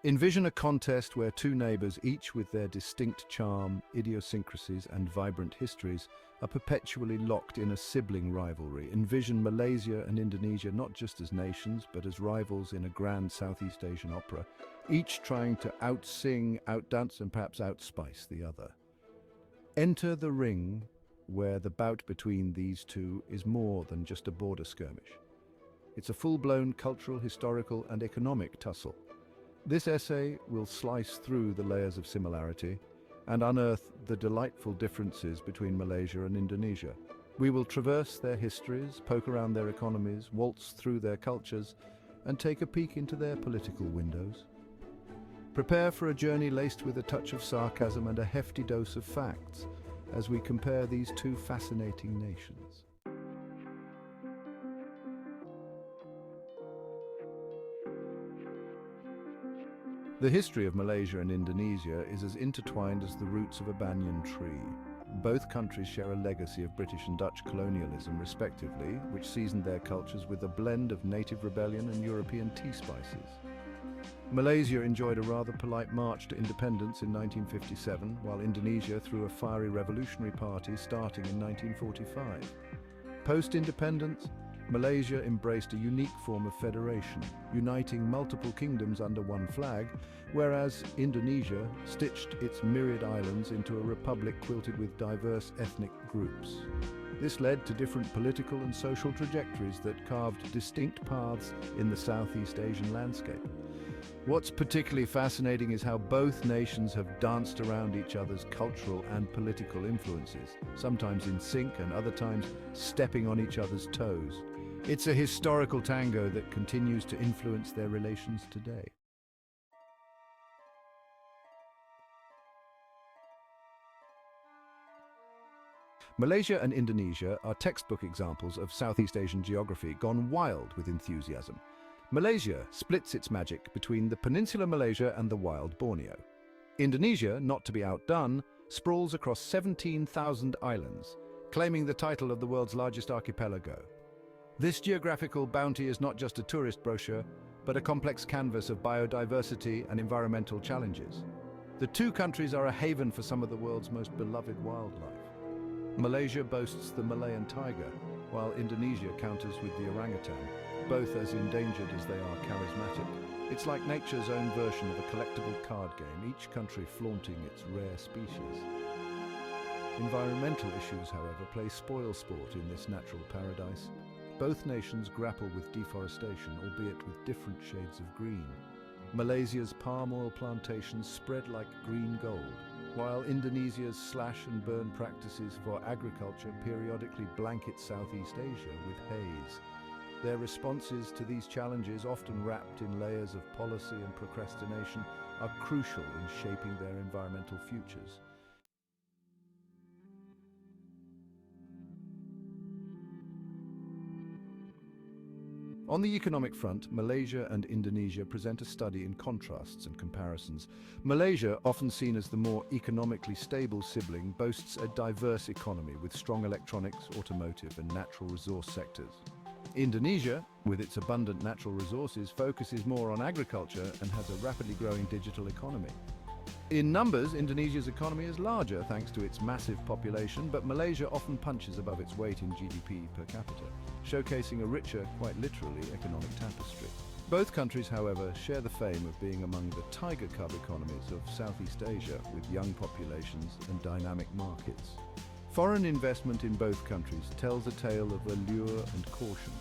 Envision a contest where two neighbors, each with their distinct charm, idiosyncrasies, and vibrant histories, are perpetually locked in a sibling rivalry. Envision Malaysia and Indonesia not just as nations, but as rivals in a grand Southeast Asian opera, each trying to outsing, outdance, and perhaps outspice the other. Enter the ring, where the bout between these two is more than just a border skirmish. It's a full-blown cultural, historical, and economic tussle. This essay will slice through the layers of similarity and unearth the delightful differences between Malaysia and Indonesia. We will traverse their histories, poke around their economies, waltz through their cultures, and take a peek into their political windows. Prepare for a journey laced with a touch of sarcasm and a hefty dose of facts as we compare these two fascinating nations. The history of Malaysia and Indonesia is as intertwined as the roots of a banyan tree. Both countries share a legacy of British and Dutch colonialism, respectively, which seasoned their cultures with a blend of native rebellion and European tea spices. Malaysia enjoyed a rather polite march to independence in 1957, while Indonesia threw a fiery revolutionary party starting in 1945. Post-independence, Malaysia embraced a unique form of federation, uniting multiple kingdoms under one flag, whereas Indonesia stitched its myriad islands into a republic quilted with diverse ethnic groups. This led to different political and social trajectories that carved distinct paths in the Southeast Asian landscape. What's particularly fascinating is how both nations have danced around each other's cultural and political influences, sometimes in sync and other times stepping on each other's toes. It's a historical tango that continues to influence their relations today. Malaysia and Indonesia are textbook examples of Southeast Asian geography gone wild with enthusiasm. Malaysia splits its magic between the Peninsular Malaysia and the wild Borneo. Indonesia, not to be outdone, sprawls across 17,000 islands, claiming the title of the world's largest archipelago. This geographical bounty is not just a tourist brochure, but a complex canvas of biodiversity and environmental challenges. The two countries are a haven for some of the world's most beloved wildlife. Malaysia boasts the Malayan tiger, while Indonesia counters with the orangutan, both as endangered as they are charismatic. It's like nature's own version of a collectible card game, each country flaunting its rare species. Environmental issues, however, play spoilsport in this natural paradise. Both nations grapple with deforestation, albeit with different shades of green. Malaysia's palm oil plantations spread like green gold, while Indonesia's slash and burn practices for agriculture periodically blanket Southeast Asia with haze. Their responses to these challenges, often wrapped in layers of policy and procrastination, are crucial in shaping their environmental futures. On the economic front, Malaysia and Indonesia present a study in contrasts and comparisons. Malaysia, often seen as the more economically stable sibling, boasts a diverse economy with strong electronics, automotive, and natural resource sectors. Indonesia, with its abundant natural resources, focuses more on agriculture and has a rapidly growing digital economy. In numbers, Indonesia's economy is larger thanks to its massive population, but Malaysia often punches above its weight in GDP per capita, showcasing a richer, quite literally, economic tapestry. Both countries, however, share the fame of being among the tiger cub economies of Southeast Asia, with young populations and dynamic markets. Foreign investment in both countries tells a tale of allure and caution.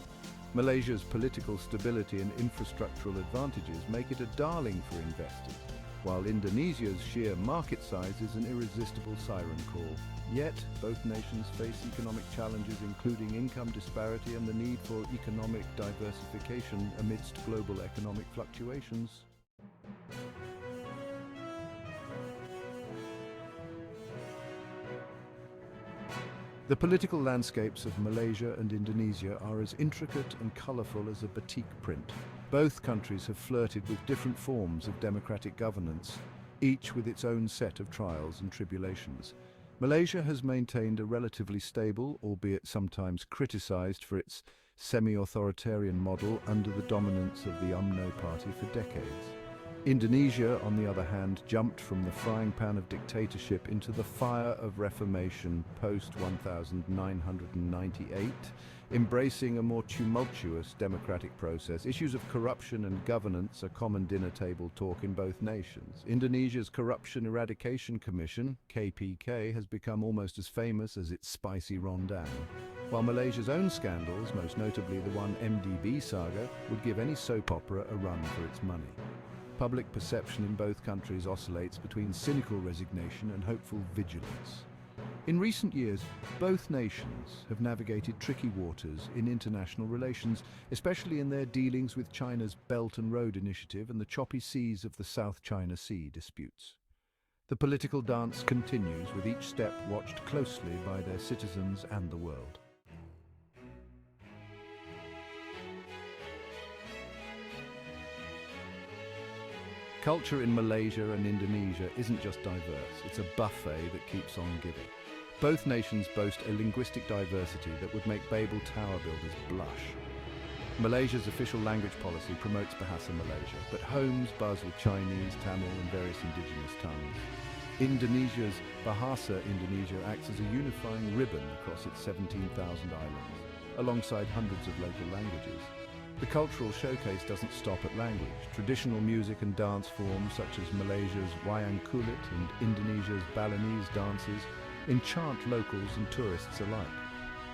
Malaysia's political stability and infrastructural advantages make it a darling for investors, while Indonesia's sheer market size is an irresistible siren call. Yet, both nations face economic challenges, including income disparity and the need for economic diversification amidst global economic fluctuations. The political landscapes of Malaysia and Indonesia are as intricate and colorful as a batik print. Both countries have flirted with different forms of democratic governance, each with its own set of trials and tribulations. Malaysia has maintained a relatively stable, albeit sometimes criticized for its semi-authoritarian model under the dominance of the UMNO party for decades. Indonesia, on the other hand, jumped from the frying pan of dictatorship into the fire of reformation post-1998, embracing a more tumultuous democratic process. Issues of corruption and governance are common dinner table talk in both nations. Indonesia's Corruption Eradication Commission, KPK, has become almost as famous as its spicy rondang, while Malaysia's own scandals, most notably the one MDB saga, would give any soap opera a run for its money. Public perception in both countries oscillates between cynical resignation and hopeful vigilance. In recent years, both nations have navigated tricky waters in international relations, especially in their dealings with China's Belt and Road Initiative and the choppy seas of the South China Sea disputes. The political dance continues, with each step watched closely by their citizens and the world. Culture in Malaysia and Indonesia isn't just diverse, it's a buffet that keeps on giving. Both nations boast a linguistic diversity that would make Babel Tower builders blush. Malaysia's official language policy promotes Bahasa Malaysia, but homes buzz with Chinese, Tamil and various indigenous tongues. Indonesia's Bahasa Indonesia acts as a unifying ribbon across its 17,000 islands, alongside hundreds of local languages. The cultural showcase doesn't stop at language. Traditional music and dance forms such as Malaysia's wayang kulit and Indonesia's Balinese dances enchant locals and tourists alike.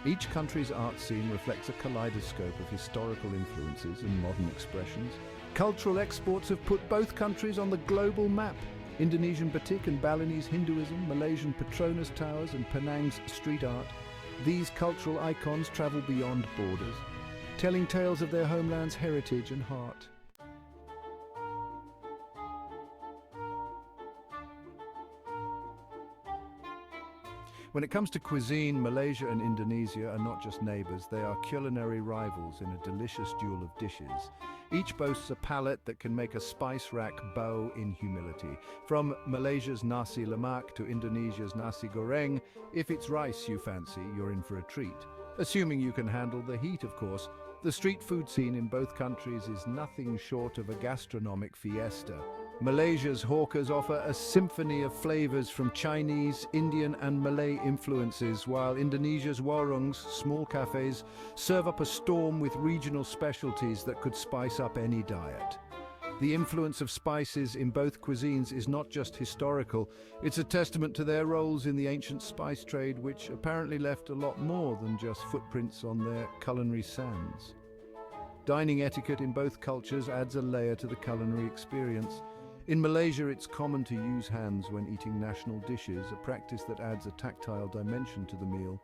Each country's art scene reflects a kaleidoscope of historical influences and modern expressions. Cultural exports have put both countries on the global map. Indonesian batik and Balinese Hinduism, Malaysian Petronas towers and Penang's street art. These cultural icons travel beyond borders, telling tales of their homeland's heritage and heart. When it comes to cuisine, Malaysia and Indonesia are not just neighbours, they are culinary rivals in a delicious duel of dishes. Each boasts a palate that can make a spice rack bow in humility. From Malaysia's nasi lemak to Indonesia's nasi goreng, if it's rice you fancy, you're in for a treat. Assuming you can handle the heat, of course. The street food scene in both countries is nothing short of a gastronomic fiesta. Malaysia's hawkers offer a symphony of flavors from Chinese, Indian and Malay influences, while Indonesia's warungs, small cafes, serve up a storm with regional specialties that could spice up any diet. The influence of spices in both cuisines is not just historical, it's a testament to their roles in the ancient spice trade, which apparently left a lot more than just footprints on their culinary sands. Dining etiquette in both cultures adds a layer to the culinary experience. In Malaysia, it's common to use hands when eating national dishes, a practice that adds a tactile dimension to the meal.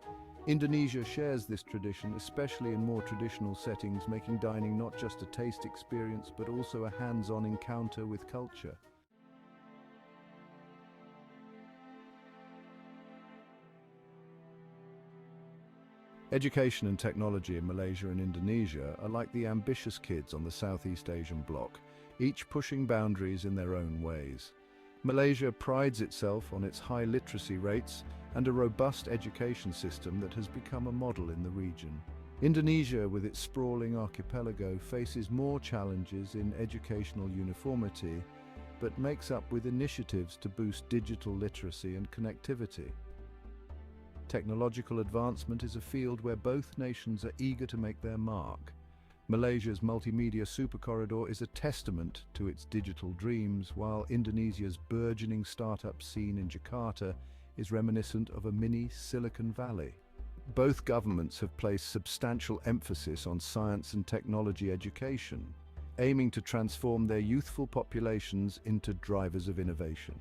Indonesia shares this tradition, especially in more traditional settings, making dining not just a taste experience, but also a hands-on encounter with culture. Education and technology in Malaysia and Indonesia are like the ambitious kids on the Southeast Asian bloc, each pushing boundaries in their own ways. Malaysia prides itself on its high literacy rates and a robust education system that has become a model in the region. Indonesia, with its sprawling archipelago, faces more challenges in educational uniformity, but makes up with initiatives to boost digital literacy and connectivity. Technological advancement is a field where both nations are eager to make their mark. Malaysia's multimedia supercorridor is a testament to its digital dreams, while Indonesia's burgeoning startup scene in Jakarta is reminiscent of a mini Silicon Valley. Both governments have placed substantial emphasis on science and technology education, aiming to transform their youthful populations into drivers of innovation.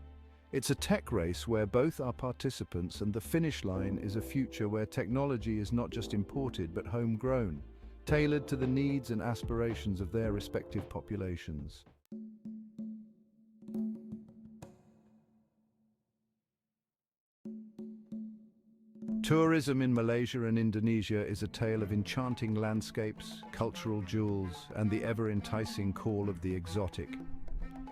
It's a tech race where both are participants, and the finish line is a future where technology is not just imported but homegrown, tailored to the needs and aspirations of their respective populations. Tourism in Malaysia and Indonesia is a tale of enchanting landscapes, cultural jewels, and the ever-enticing call of the exotic.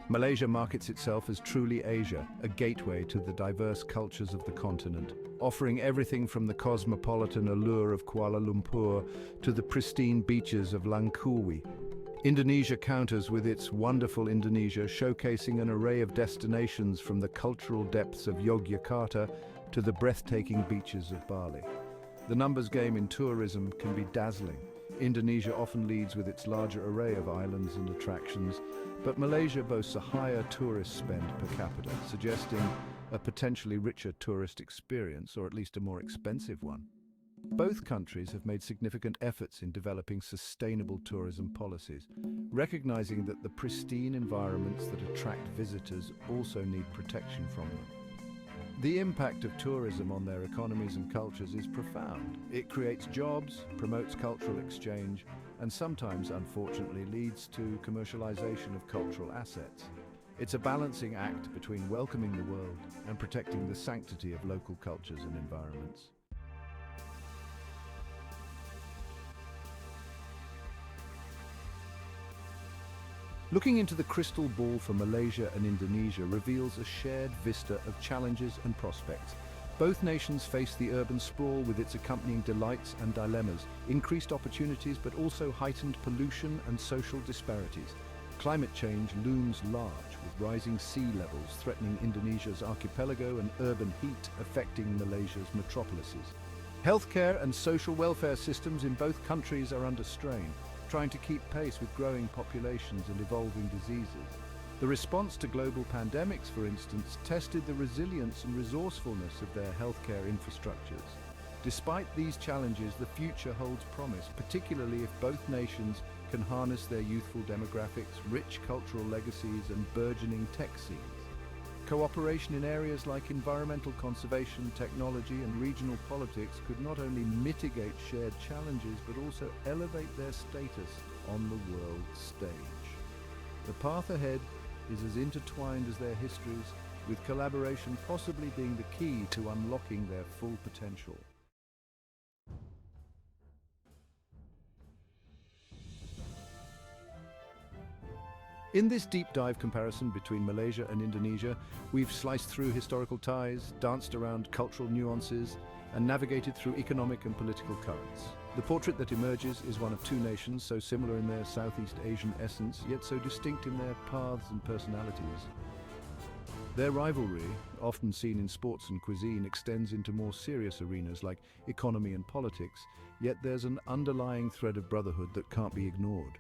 Malaysia markets itself as truly Asia, a gateway to the diverse cultures of the continent, offering everything from the cosmopolitan allure of Kuala Lumpur to the pristine beaches of Langkawi. Indonesia counters with its Wonderful Indonesia, showcasing an array of destinations from the cultural depths of Yogyakarta to the breathtaking beaches of Bali. The numbers game in tourism can be dazzling. Indonesia often leads with its larger array of islands and attractions, but Malaysia boasts a higher tourist spend per capita, suggesting a potentially richer tourist experience, or at least a more expensive one. Both countries have made significant efforts in developing sustainable tourism policies, recognizing that the pristine environments that attract visitors also need protection from them. The impact of tourism on their economies and cultures is profound. It creates jobs, promotes cultural exchange, and sometimes, unfortunately, leads to commercialization of cultural assets. It's a balancing act between welcoming the world and protecting the sanctity of local cultures and environments. Looking into the crystal ball for Malaysia and Indonesia reveals a shared vista of challenges and prospects. Both nations face the urban sprawl with its accompanying delights and dilemmas, increased opportunities but also heightened pollution and social disparities. Climate change looms large, with rising sea levels threatening Indonesia's archipelago and urban heat affecting Malaysia's metropolises. Healthcare and social welfare systems in both countries are under strain, trying to keep pace with growing populations and evolving diseases. The response to global pandemics, for instance, tested the resilience and resourcefulness of their healthcare infrastructures. Despite these challenges, the future holds promise, particularly if both nations can harness their youthful demographics, rich cultural legacies, and burgeoning tech scenes. Cooperation in areas like environmental conservation, technology, and regional politics could not only mitigate shared challenges, but also elevate their status on the world stage. The path ahead is as intertwined as their histories, with collaboration possibly being the key to unlocking their full potential. In this deep dive comparison between Malaysia and Indonesia, we've sliced through historical ties, danced around cultural nuances, and navigated through economic and political currents. The portrait that emerges is one of two nations so similar in their Southeast Asian essence, yet so distinct in their paths and personalities. Their rivalry, often seen in sports and cuisine, extends into more serious arenas like economy and politics, yet there's an underlying thread of brotherhood that can't be ignored.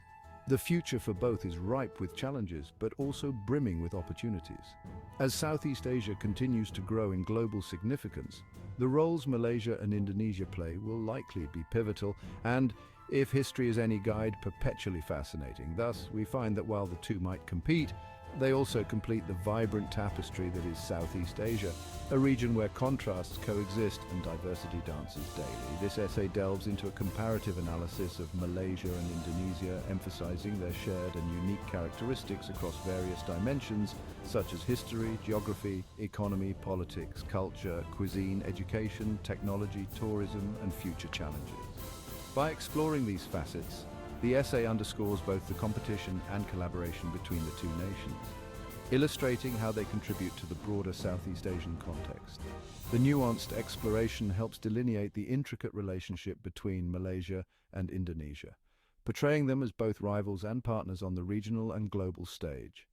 The future for both is ripe with challenges, but also brimming with opportunities. As Southeast Asia continues to grow in global significance, the roles Malaysia and Indonesia play will likely be pivotal and, if history is any guide, perpetually fascinating. Thus, we find that while the two might compete, they also complete the vibrant tapestry that is Southeast Asia, a region where contrasts coexist and diversity dances daily. This essay delves into a comparative analysis of Malaysia and Indonesia, emphasizing their shared and unique characteristics across various dimensions, such as history, geography, economy, politics, culture, cuisine, education, technology, tourism, and future challenges. By exploring these facets, the essay underscores both the competition and collaboration between the two nations, illustrating how they contribute to the broader Southeast Asian context. The nuanced exploration helps delineate the intricate relationship between Malaysia and Indonesia, portraying them as both rivals and partners on the regional and global stage.